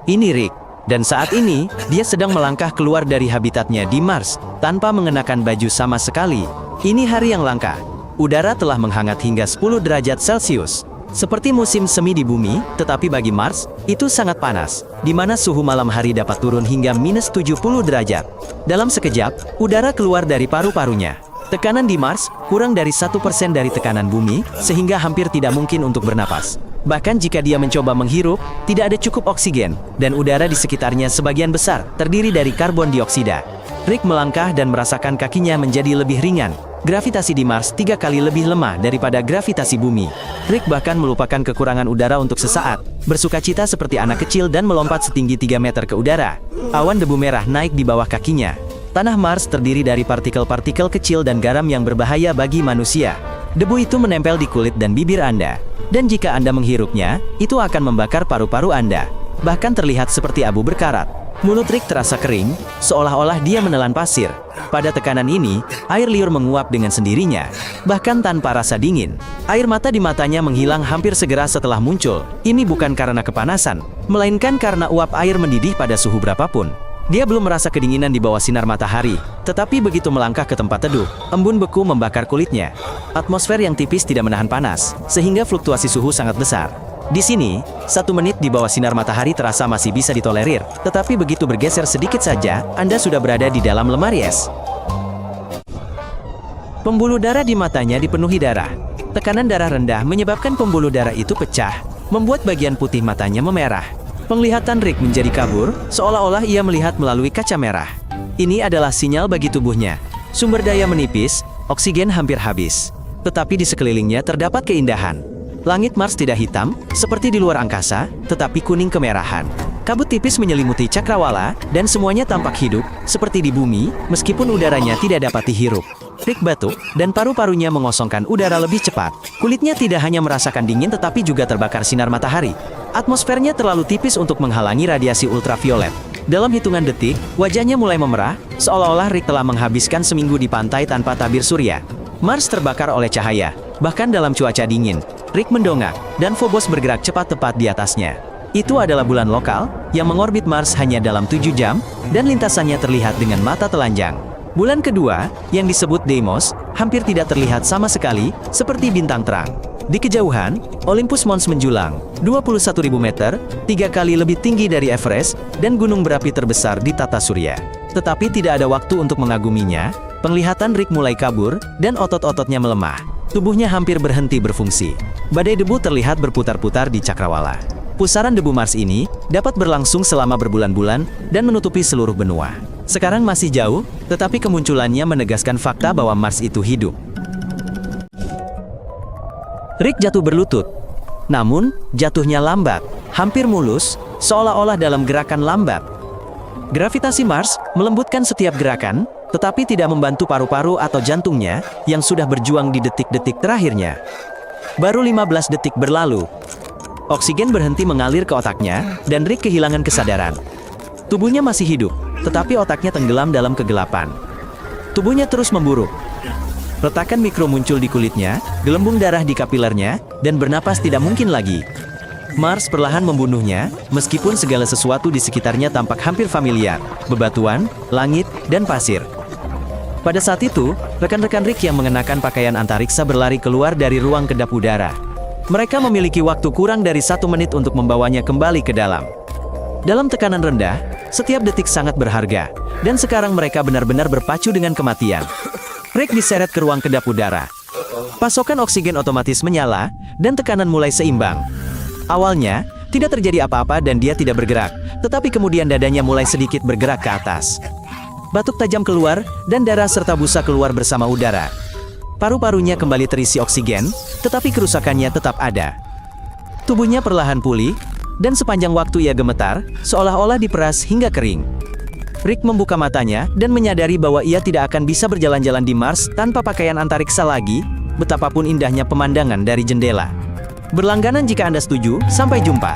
Ini Rick, dan saat ini, dia sedang melangkah keluar dari habitatnya di Mars, tanpa mengenakan baju sama sekali. Ini hari yang langka. Udara telah menghangat hingga 10 derajat Celcius. Seperti musim semi di bumi, tetapi bagi Mars, itu sangat panas, di mana suhu malam hari dapat turun hingga minus 70 derajat. Dalam sekejap, udara keluar dari paru-parunya. Tekanan di Mars kurang dari 1% dari tekanan bumi, sehingga hampir tidak mungkin untuk bernapas. Bahkan jika dia mencoba menghirup, tidak ada cukup oksigen, dan udara di sekitarnya sebagian besar terdiri dari karbon dioksida. Rick melangkah dan merasakan kakinya menjadi lebih ringan. Gravitasi di Mars 3 kali lebih lemah daripada gravitasi bumi. Rick bahkan melupakan kekurangan udara untuk sesaat, bersukacita seperti anak kecil dan melompat setinggi 3 meter ke udara. Awan debu merah naik di bawah kakinya. Tanah Mars terdiri dari partikel-partikel kecil dan garam yang berbahaya bagi manusia. Debu itu menempel di kulit dan bibir Anda. Dan jika Anda menghirupnya, itu akan membakar paru-paru Anda. Bahkan terlihat seperti abu berkarat. Mulut Rick terasa kering, seolah-olah dia menelan pasir. Pada tekanan ini, air liur menguap dengan sendirinya, bahkan tanpa rasa dingin. Air mata di matanya menghilang hampir segera setelah muncul. Ini bukan karena kepanasan, melainkan karena uap air mendidih pada suhu berapapun. Dia belum merasa kedinginan di bawah sinar matahari, tetapi begitu melangkah ke tempat teduh, embun beku membakar kulitnya. Atmosfer yang tipis tidak menahan panas, sehingga fluktuasi suhu sangat besar. Di sini, 1 menit di bawah sinar matahari terasa masih bisa ditolerir, tetapi begitu bergeser sedikit saja, Anda sudah berada di dalam lemari es. Pembuluh darah di matanya dipenuhi darah. Tekanan darah rendah menyebabkan pembuluh darah itu pecah, membuat bagian putih matanya memerah. Penglihatan Rick menjadi kabur, seolah-olah ia melihat melalui kaca merah. Ini adalah sinyal bagi tubuhnya. Sumber daya menipis, oksigen hampir habis. Tetapi di sekelilingnya terdapat keindahan. Langit Mars tidak hitam, seperti di luar angkasa, tetapi kuning kemerahan. Kabut tipis menyelimuti cakrawala, dan semuanya tampak hidup, seperti di bumi, meskipun udaranya tidak dapat dihirup. Rick batuk, dan paru-parunya mengosongkan udara lebih cepat. Kulitnya tidak hanya merasakan dingin tetapi juga terbakar sinar matahari. Atmosfernya terlalu tipis untuk menghalangi radiasi ultraviolet. Dalam hitungan detik, wajahnya mulai memerah, seolah-olah Rick telah menghabiskan seminggu di pantai tanpa tabir surya. Mars terbakar oleh cahaya, bahkan dalam cuaca dingin. Rick mendongak, dan Phobos bergerak cepat tepat di atasnya. Itu adalah bulan lokal, yang mengorbit Mars hanya dalam 7 jam, dan lintasannya terlihat dengan mata telanjang. Bulan kedua, yang disebut Deimos, hampir tidak terlihat sama sekali, seperti bintang terang. Di kejauhan, Olympus Mons menjulang, 21.000 meter, 3 kali lebih tinggi dari Everest, dan gunung berapi terbesar di tata surya. Tetapi tidak ada waktu untuk mengaguminya, penglihatan Rick mulai kabur, dan otot-ototnya melemah. Tubuhnya hampir berhenti berfungsi. Badai debu terlihat berputar-putar di cakrawala. Pusaran debu Mars ini dapat berlangsung selama berbulan-bulan, dan menutupi seluruh benua. Sekarang masih jauh, tetapi kemunculannya menegaskan fakta bahwa Mars itu hidup. Rick jatuh berlutut. Namun, jatuhnya lambat, hampir mulus, seolah-olah dalam gerakan lambat. Gravitasi Mars melembutkan setiap gerakan, tetapi tidak membantu paru-paru atau jantungnya, yang sudah berjuang di detik-detik terakhirnya. Baru 15 detik berlalu. Oksigen berhenti mengalir ke otaknya, dan Rick kehilangan kesadaran. Tubuhnya masih hidup, tetapi otaknya tenggelam dalam kegelapan. Tubuhnya terus memburuk. Retakan mikro muncul di kulitnya, gelembung darah di kapilernya, dan bernapas tidak mungkin lagi. Mars perlahan membunuhnya, meskipun segala sesuatu di sekitarnya tampak hampir familiar, bebatuan, langit, dan pasir. Pada saat itu, rekan-rekan Rick yang mengenakan pakaian antariksa berlari keluar dari ruang kedap udara. Mereka memiliki waktu kurang dari 1 menit untuk membawanya kembali ke dalam. Dalam tekanan rendah, setiap detik sangat berharga, dan sekarang mereka benar-benar berpacu dengan kematian. Rick diseret ke ruang kedap udara. Pasokan oksigen otomatis menyala, dan tekanan mulai seimbang. Awalnya, tidak terjadi apa-apa dan dia tidak bergerak, tetapi kemudian dadanya mulai sedikit bergerak ke atas. Batuk tajam keluar, dan darah serta busa keluar bersama udara. Paru-parunya kembali terisi oksigen, tetapi kerusakannya tetap ada. Tubuhnya perlahan pulih, dan sepanjang waktu ia gemetar, seolah-olah diperas hingga kering. Rick membuka matanya, dan menyadari bahwa ia tidak akan bisa berjalan-jalan di Mars tanpa pakaian antariksa lagi, betapapun indahnya pemandangan dari jendela. Berlangganan jika Anda setuju, sampai jumpa.